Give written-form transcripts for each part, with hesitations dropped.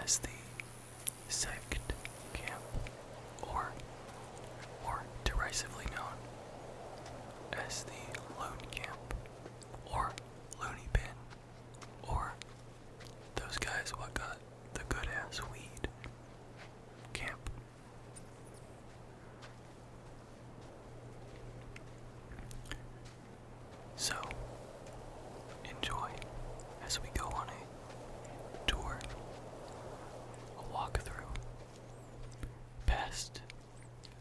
as the sect camp, or more derisively known as the loon camp, or loony bin, or those guys what got the good ass weed camp. So, enjoy as we go on a tour, a walkthrough, past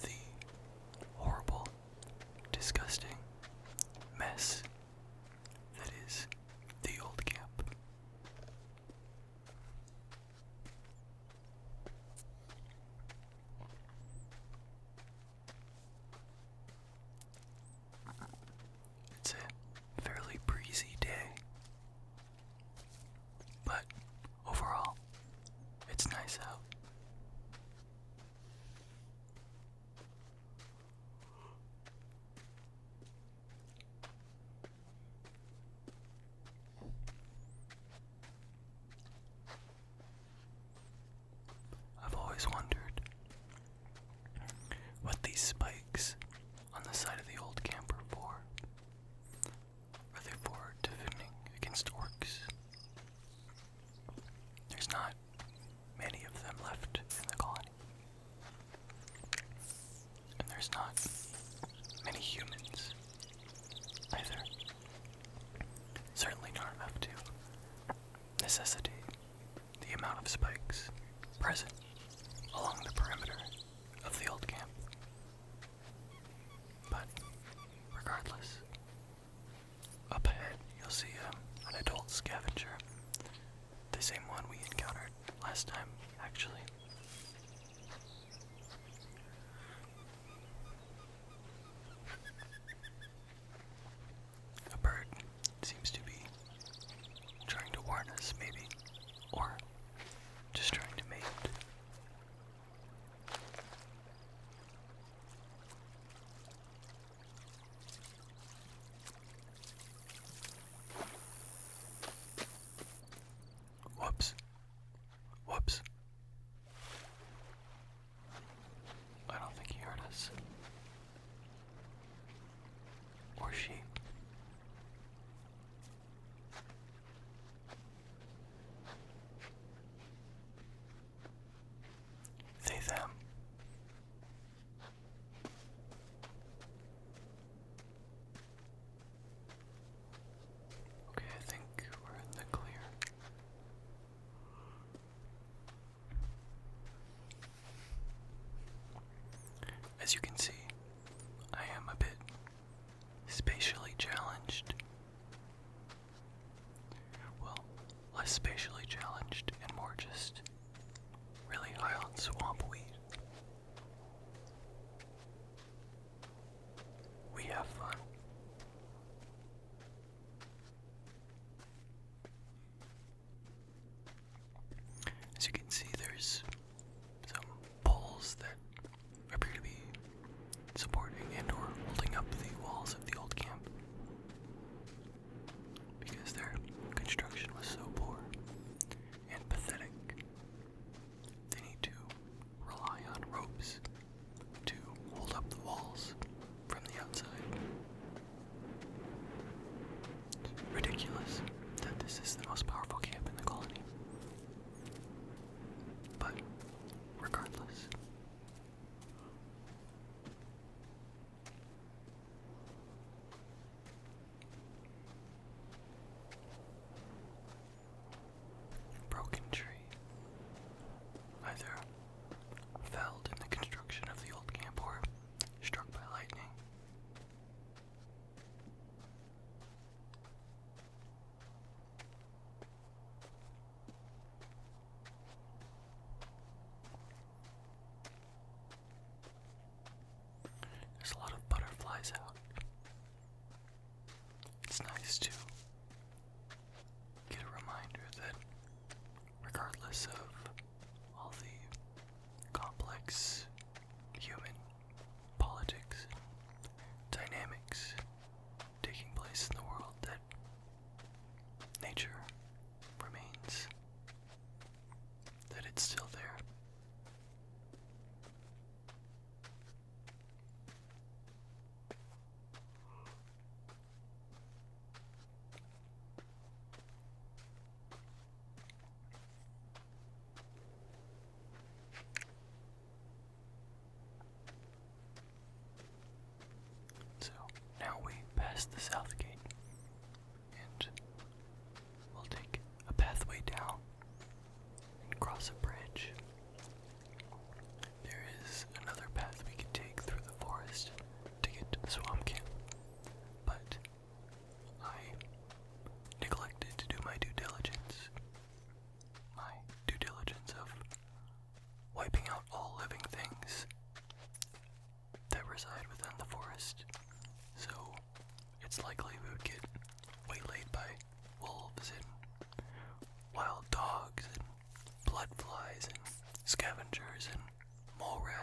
the horrible, disgusting mess that is the old camp. It's a fairly breezy day, but overall, it's nice out. I've always wondered what these spikes on the side of the old camp are for. Are they for defending against orcs? There's not many of them left in the colony. And there's not many humans either. Certainly not enough to necessitate the amount of spikes present along the perimeter of the old camp. But regardless, up ahead you'll see an adult scavenger, the same one we encountered last time, actually. A bird seems to be trying to warn us, maybe, or just trying to mate. Whoops. Whoops. I don't think he heard us. Or she. They, them. Okay, I think we're in the clear. As you can see, I am a bit spatially challenged. Well, less spatially challenged and more just really high on swamp weed. We have fun. As you can see, there's some poles that appear to be supporting and or holding up the walls of the old camp because their construction was so poor and pathetic. They need to rely on ropes to hold up the walls from the outside. It's ridiculous that this is the most powerful camp in the colony. But regardless, broken tree, either felled in the construction of the old camp or struck by lightning. There's a lot of butterflies out. It's nice to get a reminder that regardless of all the complex human politics and dynamics taking place in the world, that nature remains, that it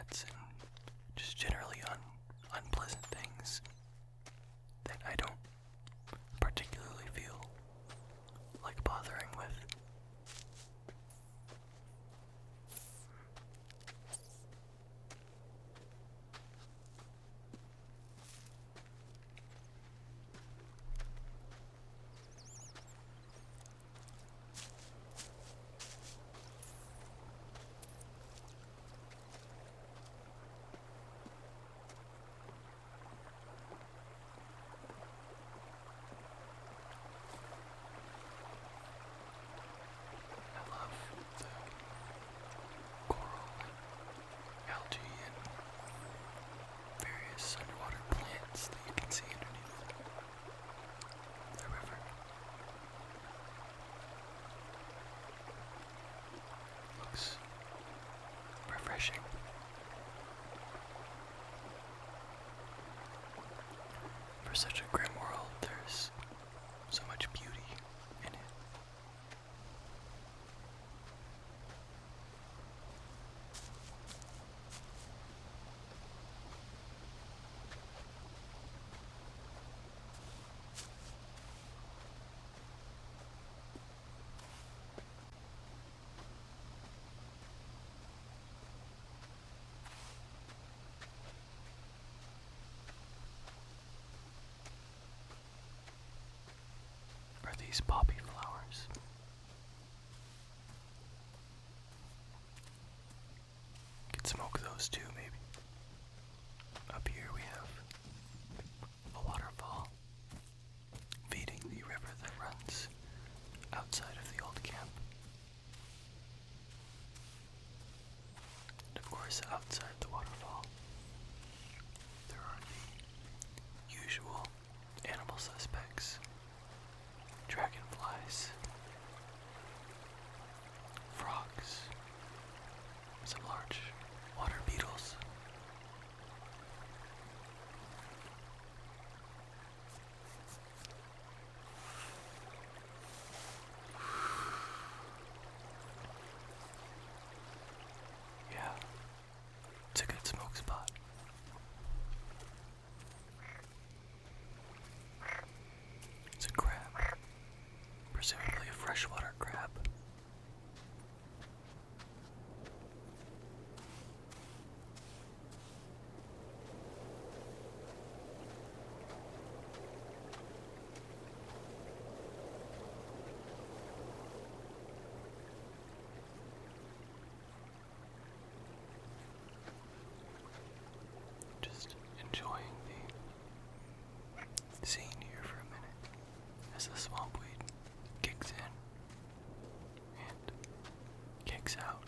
plants and just generally unpleasant things that I don't particularly feel like bothering with. I love the coral and algae and various underwater plants that you can see underneath the river. Looks refreshing. For such a grim world, there's so much beauty in it. Are these poppy flowers? Could smoke those too, maybe. Up here we have a waterfall feeding the river that runs outside of the old camp. And of course, outside the waterfall, there are the usual animal suspects: dragonflies, frogs, some large water beetles. Yeah, it's a good smoke spot. It's a crab, presumably a freshwater crab. Just enjoying the scene here for a minute as the swampweed kicks in and kicks out.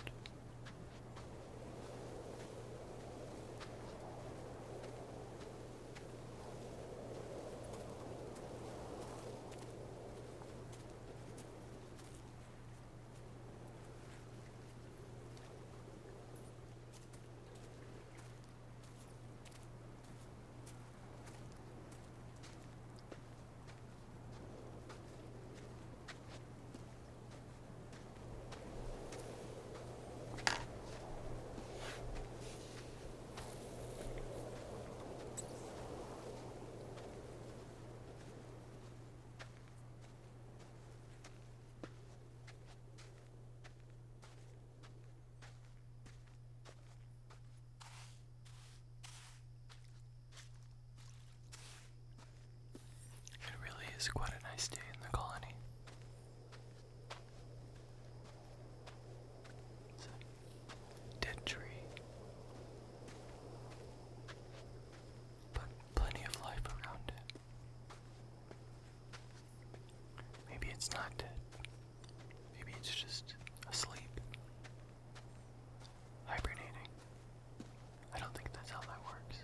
It really is quite a nice day in the colony. It's a dead tree, but plenty of life around it. Maybe it's not dead. Maybe it's just asleep, hibernating. I don't think that's how that works.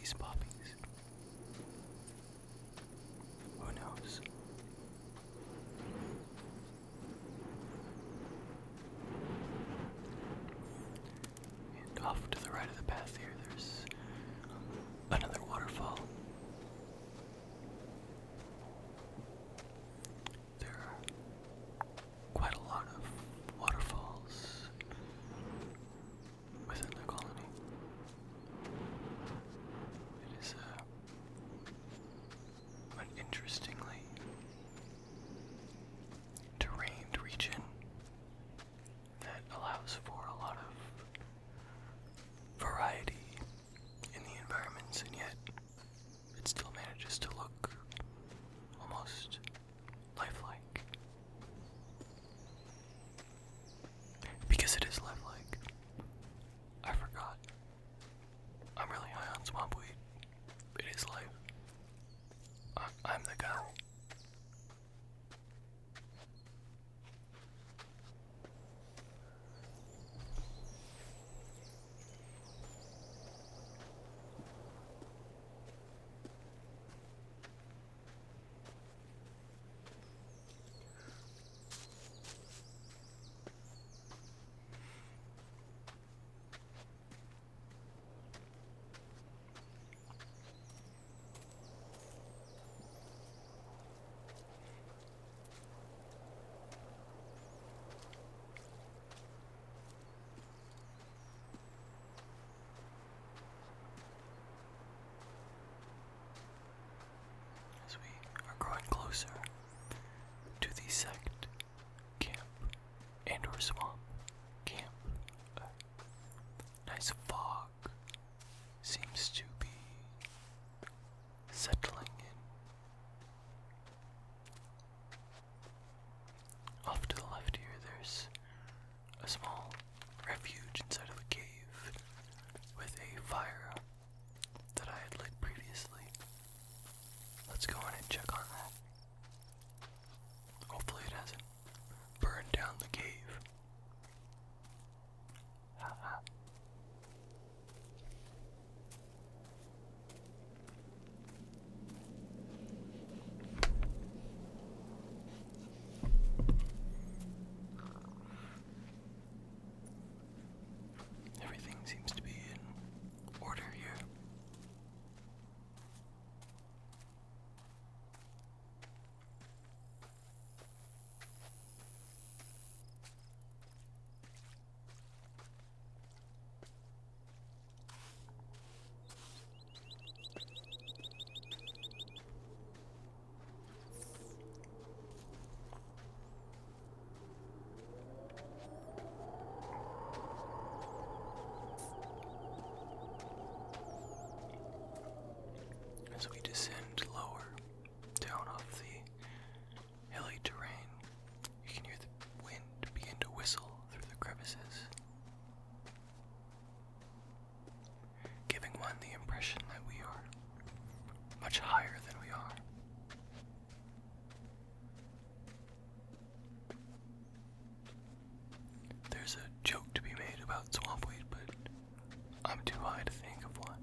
these poppies? Who knows? And off to the right of the path here, there's another waterfall. There are quite a lot of waterfalls within the colony. It is an interestingly terrained region that allows for a lot of variety in the environments, and yet it still manages to look almost lifelike. Because it is lifelike. I forgot. I'm really high on swamp weed. It is life. I'm the guy. As we are growing closer to the sect camp and or swamp camp, nice fog seems to be settling in. Off to the left here, there's a small refuge inside of a cave with a fire that I had lit previously. Let's go in and check on that. Hopefully it hasn't burned down the cave. Everything seems to be in order here. As we descend lower down off the hilly terrain, you can hear the wind begin to whistle through the crevices, giving one the impression that we are much higher than we are. There's a joke to be made about swampweed, but I'm too high to think of one.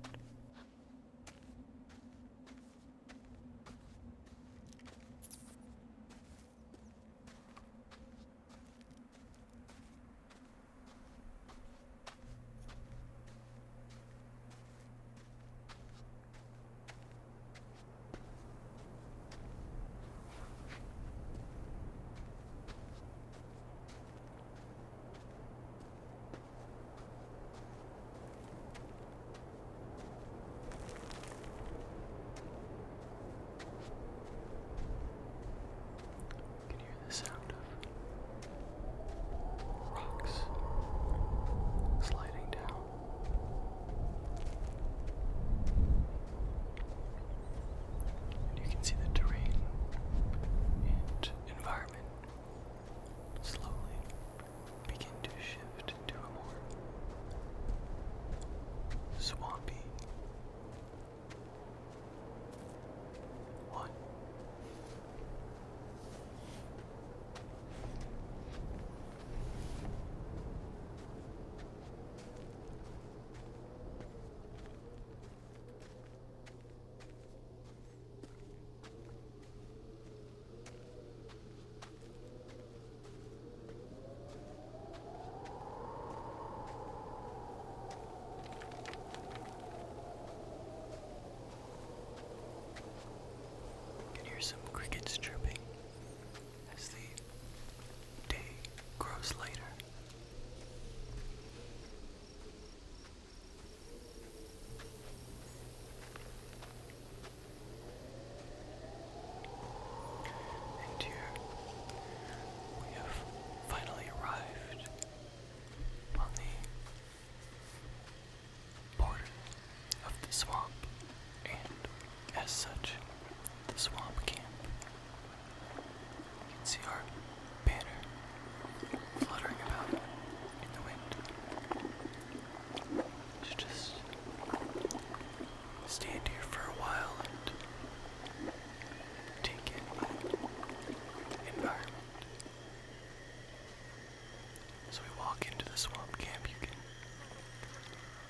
walk into the swamp camp, you can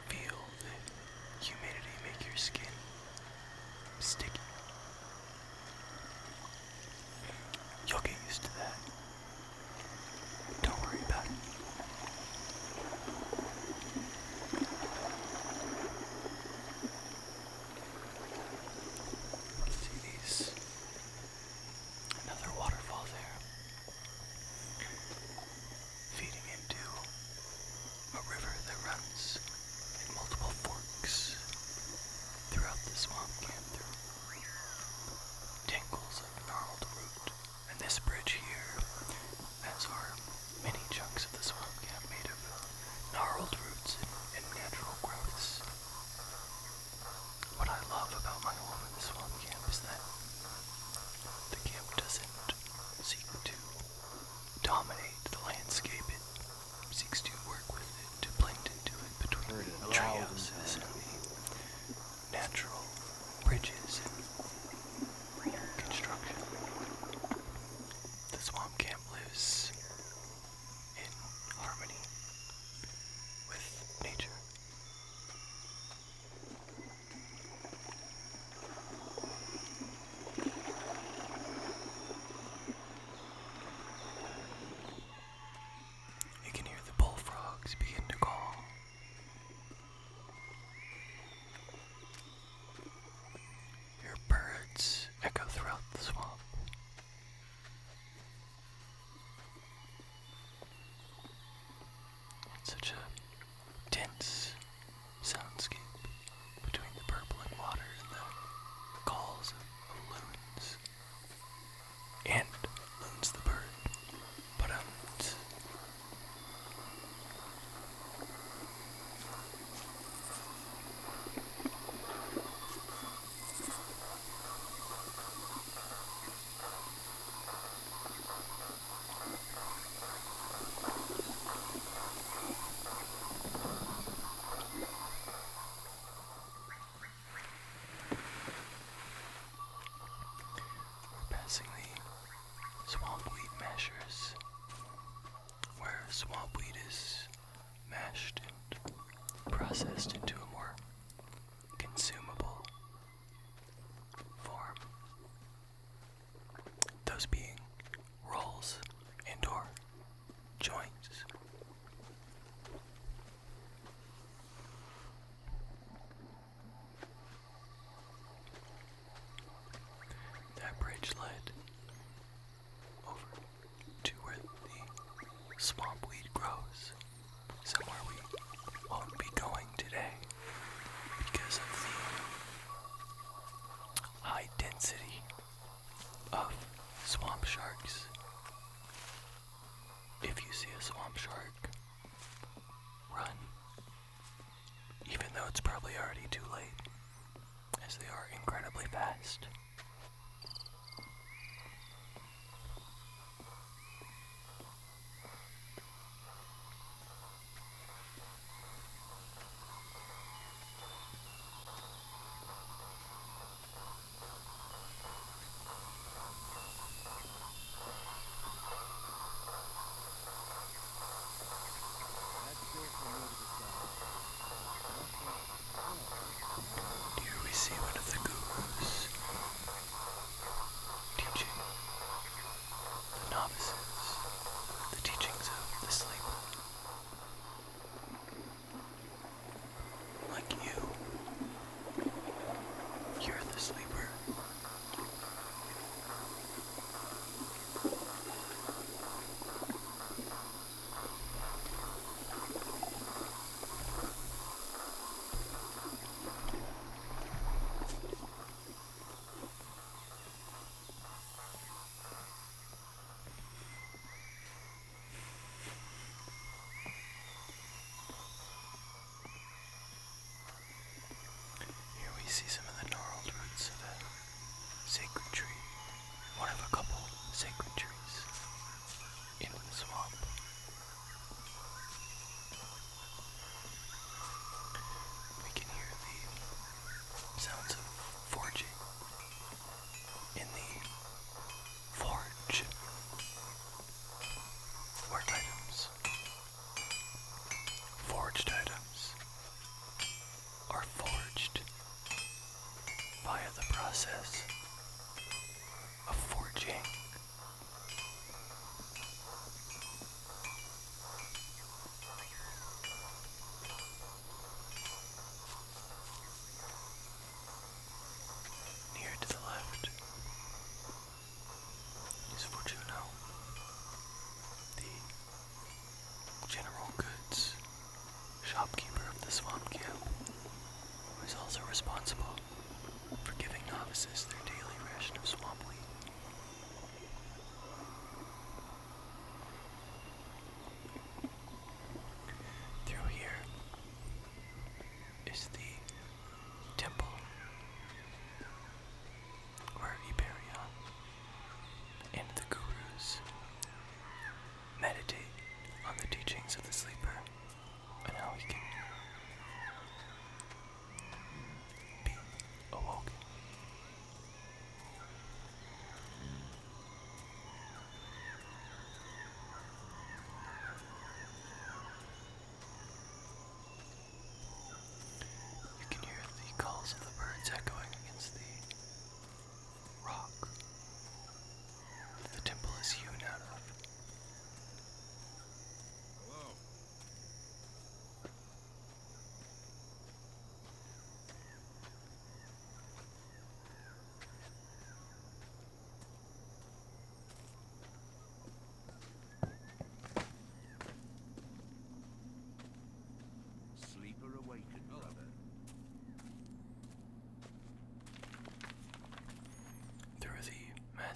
feel the humidity make your skin sticky. You'll get used to that. Don't worry about it. See these? Another waterfall there. Feeding into a river that runs in multiple forks throughout the swamp camp through tangles of gnarled root. And this bridge here, as are many chunks of the swamp camp made of gnarled roots and natural growths. What I love about my home in the swamp camp is that the camp doesn't seek to dominate the landscape. It seeks to work with it, to blend into it between the tree houses and the natural bridges and construction. The swamp camp lives in harmony with nature. You can hear the bullfrogs begin to call. Hear birds echo throughout the swamp. It's such a dense soundscape between the purpling water and the calls of loons. And loons the bird, but we're passing the swampweed mashers, where swampweed is mashed and processed into a more consumable form. Those being rolls and or joints. That bridge led over to where the swampweed grows, somewhere we won't be going today because of the high density of swamp sharks. If you see a swamp shark, run, even though it's probably already too late, as they are incredibly fast. Here we see one of the gurus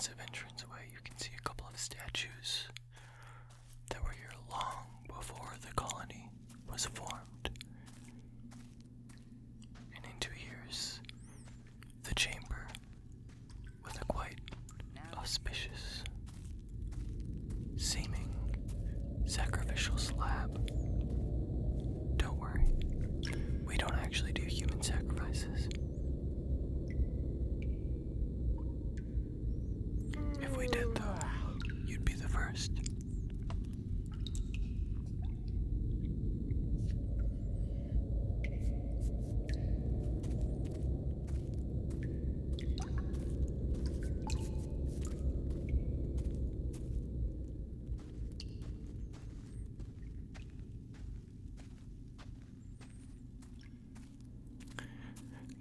massive entranceway, you can see a couple of statues that were here long before the colony was formed. And into here's the chamber with a quite auspicious seeming sacrificial slab. Don't worry, we don't actually do human sacrifices. If we did, though, you'd be the first.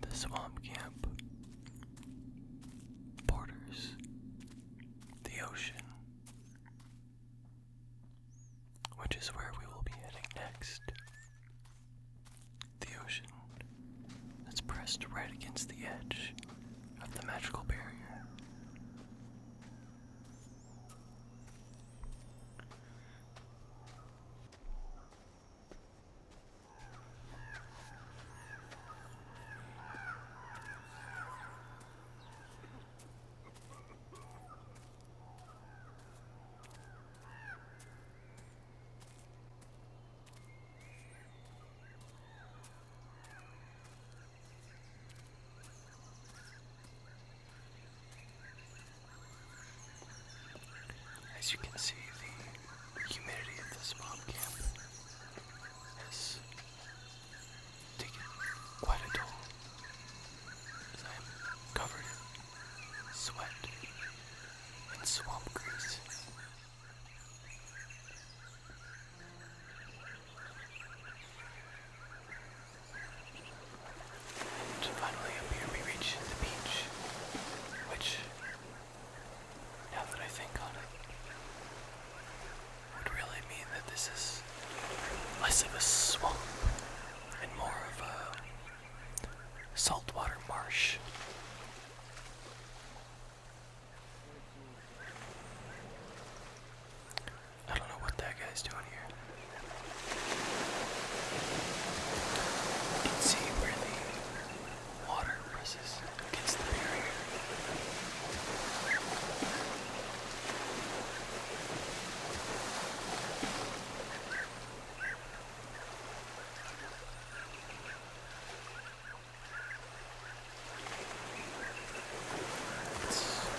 The swamp camp borders the ocean, which is where we will be heading next. The ocean that's pressed right against the edge of the magical barrier. As you can see, the humidity of the swamp camp has taken quite a toll, as I am covered in sweat and swamp grease. And finally up here we reach the beach, which, now that I think on it, would really mean that this is less of a swamp and more of a saltwater marsh. I don't know what that guy's doing here. You can see where the water presses against the barrier.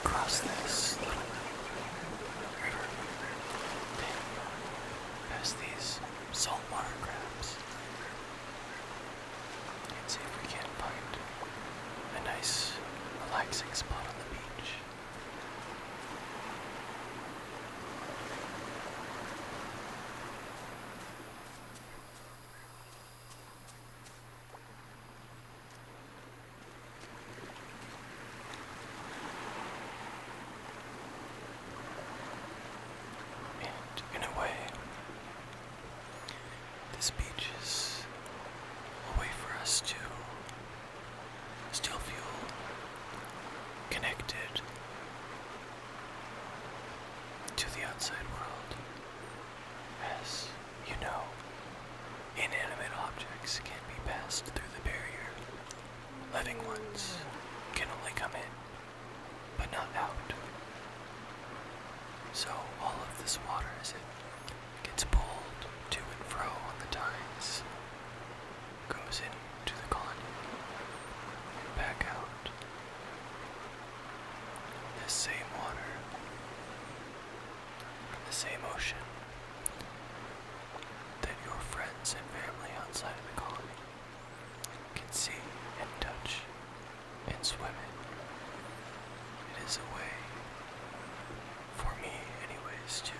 Cross this little river, then past these saltwater crabs, and see if we can't find a nice, relaxing spot on the beach. And in a way, this beach is a way for us to still feel connected to the outside world. As you know, inanimate objects can't be passed through the barrier. Living ones can only come in, but not out. So all of this water, as it gets pulled to and fro on the tides, goes into the colony and back out. This same water from the same ocean that your friends and family outside of the colony can see and touch and swim in. It is a way, for me anyways, to